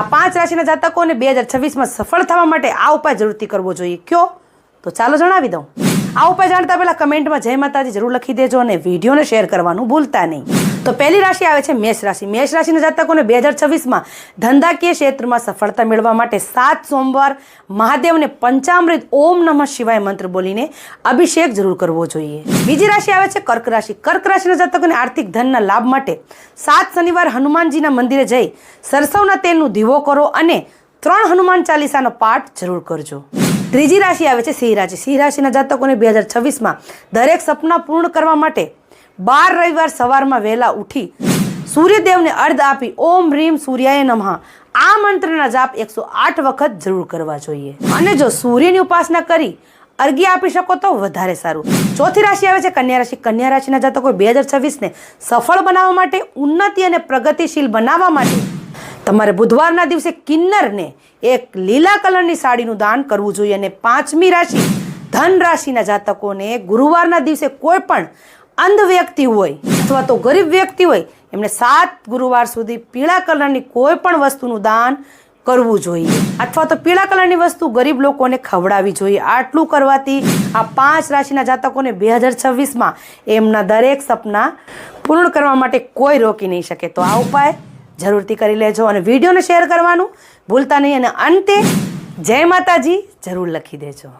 આ 5 રાશિના જાતકોને 2026માં સફળ થવા માટે આ ઉપાય જરૂરથી કરવો જોઈએ. કયો? તો ચાલો જણાવી દઉં. આ ઉપાય જાણતા પહેલાં કમેન્ટમાં જય માતાજી જરૂર લખી દેજો અને વિડીયોને શેર કરવાનું ભૂલતા નહીં. તો પહેલી રાશિ આવે છે મેષ રાશિ. મેષ રાશિના જાતકોને 2026માં ધંધાકીય ક્ષેત્રમાં સફળતા મેળવવા માટે 7 સોમવાર મહાદેવને પંચામૃત ઓમ નમઃ શિવાય મંત્ર બોલીને અભિષેક જરૂર કરવો જોઈએ. બીજી રાશિ આવે છે કર્ક રાશિ. કર્ક રાશિના જાતકોને આર્થિક ધનના લાભ માટે 7 શનિવાર હનુમાનજીના મંદિરે જઈ સરસવના તેલનું દીવો કરો અને 3 હનુમાન ચાલીસાનો પાઠ જરૂર કરજો. ત્રીજી રાશિ આવે છે સિંહ રાશિ. સિંહ રાશિના જાતકોને 2026માં દરેક સપના પૂર્ણ કરવા માટે 12 રવિવાર સવારમાં વહેલા ઉઠી સૂર્યદેવને અર્ધ આપી ઓમ રીમ સૂર્યાય નમઃ આ મંત્રના જાપ 108 વખત જરૂર કરવા જોઈએ. અને જો સૂર્યની ઉપાસના કરી અર્ઘ્ય આપી શકો તો વધારે સારું. ચોથી રાશિ આવે છે કન્યા રાશિ. કન્યા રાશિના જાતકો 2026ને સફળ બનાવવા માટે, ઉન્નતિ અને પ્રગતિશીલ બનાવવા માટે તમારે બુધવારના દિવસે કિન્નરને એક લીલા કલરની સાડીનું દાન કરવું જોઈએ. અને 5મી રાશિ ધન રાશિના જાતકોને ગુરુવારના દિવસે કોઈ પણ અંધ વ્યક્તિ હોય અથવા તો ગરીબ વ્યક્તિ હોય એમને 7 ગુરુવાર સુધી પીળા કલરની કોઈ પણ વસ્તુનું દાન કરવું જોઈએ અથવા તો પીળા કલરની વસ્તુ ગરીબ લોકોને ખવડાવવી જોઈએ. આટલું કરવાથી આ 5 રાશિના જાતકોને 2026માં એમના દરેક સપના પૂર્ણ કરવા માટે કોઈ રોકી નહીં શકે. તો આ ઉપાય જરૂરથી કરી લેજો અને વિડીયોને શેર કરવાનું ભૂલતા નહીં. અને અંતે જય માતાજી જરૂર લખી દેજો.